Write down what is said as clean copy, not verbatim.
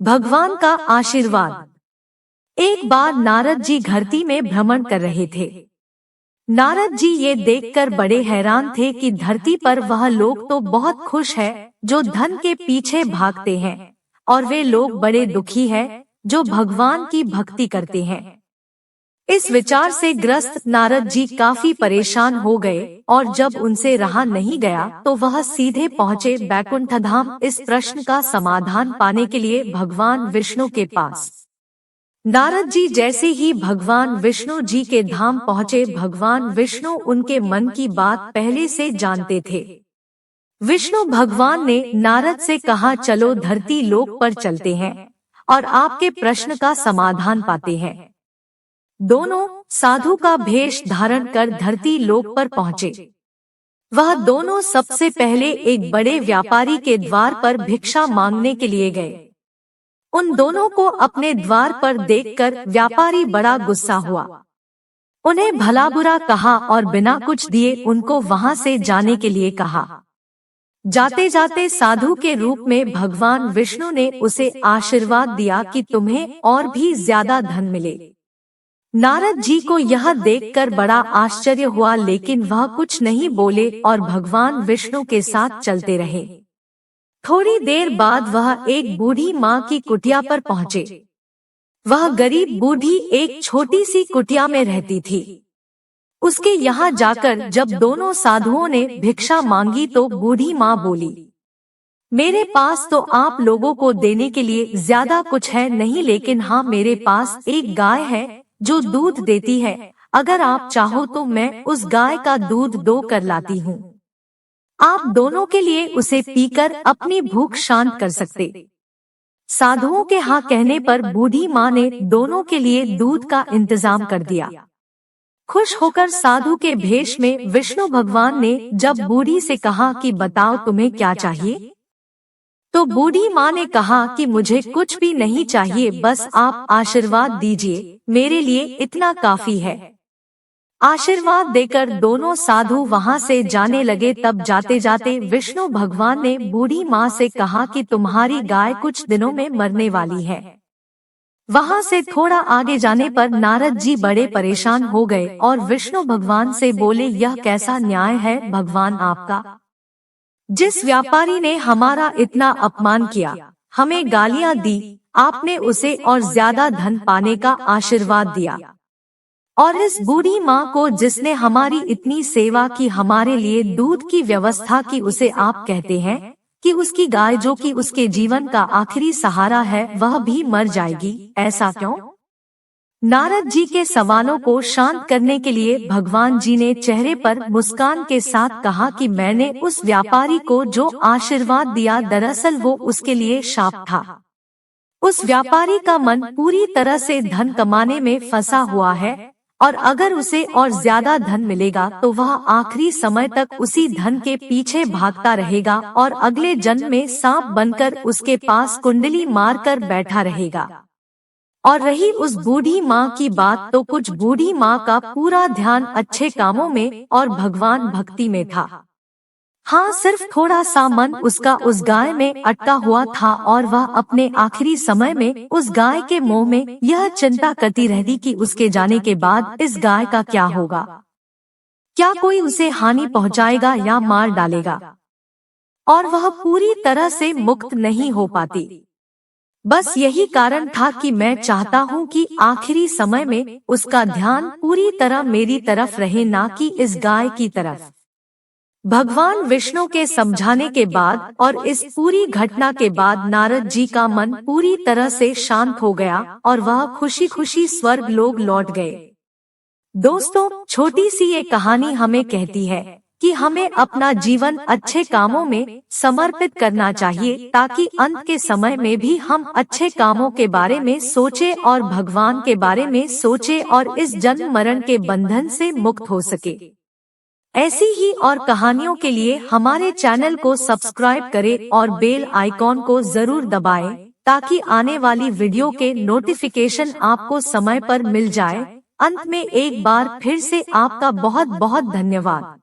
भगवान का आशीर्वाद। एक बार नारद जी धरती में भ्रमण कर रहे थे। नारद जी ये देखकर बड़े हैरान थे कि धरती पर वह लोग तो बहुत खुश है जो धन के पीछे भागते हैं, और वे लोग बड़े दुखी हैं जो भगवान की भक्ति करते हैं। इस विचार से ग्रस्त नारद जी काफी परेशान हो गए, और जब उनसे रहा नहीं गया तो वह सीधे पहुँचे बैकुंठ धाम इस प्रश्न का समाधान पाने के लिए भगवान विष्णु के पास। नारद जी जैसे ही भगवान विष्णु जी के धाम पहुँचे, भगवान विष्णु उनके मन की बात पहले से जानते थे। विष्णु भगवान ने नारद से कहा, चलो धरती लोक पर चलते हैं और आपके प्रश्न का समाधान पाते हैं। दोनों साधु का भेष धारण कर धरती लोक पर पहुँचे। वह दोनों सबसे पहले एक बड़े व्यापारी के द्वार पर भिक्षा मांगने के लिए गए। उन दोनों को अपने द्वार पर देखकर व्यापारी बड़ा गुस्सा हुआ। उन्हें भला बुरा कहा और बिना कुछ दिए उनको वहां से जाने के लिए कहा। जाते जाते साधु के रूप में भगवान विष्णु ने उसे आशीर्वाद दिया कि तुम्हें और भी ज्यादा धन मिले। नारद जी को यह देखकर बड़ा आश्चर्य हुआ, लेकिन वह कुछ नहीं बोले और भगवान विष्णु के साथ चलते रहे। थोड़ी देर बाद वह एक बूढ़ी माँ की कुटिया पर पहुँचे। वह गरीब बूढ़ी एक छोटी सी कुटिया में रहती थी। उसके यहाँ जाकर जब दोनों साधुओं ने भिक्षा मांगी तो बूढ़ी माँ बोली, मेरे पास तो आप लोगों को देने के लिए ज्यादा कुछ है नहीं, लेकिन हाँ, मेरे पास एक गाय है जो दूध देती है। अगर आप चाहो तो मैं उस गाय का दूध दो कर लाती हूँ। आप दोनों के लिए उसे पीकर अपनी भूख शांत कर सकते। साधुओं के हाँ कहने पर बूढ़ी माँ ने दोनों के लिए दूध का इंतजाम कर दिया। खुश होकर साधु के भेष में विष्णु भगवान ने जब बूढ़ी से कहा कि बताओ तुम्हें क्या चाहिए, तो बूढ़ी माँ ने कहा कि मुझे कुछ भी नहीं चाहिए, बस आप आशीर्वाद दीजिए, मेरे लिए इतना काफी है। आशीर्वाद देकर दोनों साधु वहां से जाने लगे। तब जाते जाते विष्णु भगवान ने बूढ़ी माँ से कहा कि तुम्हारी गाय कुछ दिनों में मरने वाली है। वहां से थोड़ा आगे जाने पर नारद जी बड़े परेशान हो गए और विष्णु भगवान से बोले, यह कैसा न्याय है भगवान आपका? जिस व्यापारी ने हमारा इतना अपमान किया, हमें गालियां दी, आपने उसे और ज्यादा धन पाने का आशीर्वाद दिया, और इस बूढ़ी माँ को जिसने हमारी इतनी सेवा की, हमारे लिए दूध की व्यवस्था की, उसे आप कहते हैं कि उसकी गाय जो कि उसके जीवन का आखिरी सहारा है वह भी मर जाएगी, ऐसा क्यों? नारद जी के सवालों को शांत करने के लिए भगवान जी ने चेहरे पर मुस्कान के साथ कहा कि मैंने उस व्यापारी को जो आशीर्वाद दिया, दरअसल वो उसके लिए शाप था। उस व्यापारी का मन पूरी तरह से धन कमाने में फंसा हुआ है, और अगर उसे और ज्यादा धन मिलेगा तो वह आखिरी समय तक उसी धन के पीछे भागता रहेगा और अगले जन्म में सांप बनकर उसके पास कुंडली मारकर बैठा रहेगा। और रही उस बूढ़ी माँ की बात, तो कुछ बूढ़ी माँ का पूरा ध्यान अच्छे कामों में और भगवान भक्ति में था। हाँ, सिर्फ थोड़ा सा मन उसका उस गाय में अटका हुआ था, और वह अपने आखिरी समय में उस गाय के मोह में यह चिंता करती रहती कि उसके जाने के बाद इस गाय का क्या होगा, क्या कोई उसे हानि पहुँचाएगा या मार डालेगा, और वह पूरी तरह से मुक्त नहीं हो पाती। बस यही कारण था कि मैं चाहता हूँ कि आखिरी समय में उसका ध्यान पूरी तरह मेरी तरफ रहे, ना कि इस गाय की तरफ। भगवान विष्णु के समझाने के बाद और इस पूरी घटना के बाद नारद जी का मन पूरी तरह से शांत हो गया और वह खुशी खुशी स्वर्ग लोक लौट गए। दोस्तों, छोटी सी ये कहानी हमें कहती है कि हमें अपना जीवन अच्छे कामों में समर्पित करना चाहिए, ताकि अंत के समय में भी हम अच्छे कामों के बारे में सोचें और भगवान के बारे में सोचें और इस जन्म मरण के बंधन से मुक्त हो सके। ऐसी ही और कहानियों के लिए हमारे चैनल को सब्सक्राइब करें और बेल आइकॉन को जरूर दबाएं, ताकि आने वाली वीडियो के नोटिफिकेशन आपको समय पर मिल जाए। अंत में एक बार फिर से आपका बहुत बहुत धन्यवाद।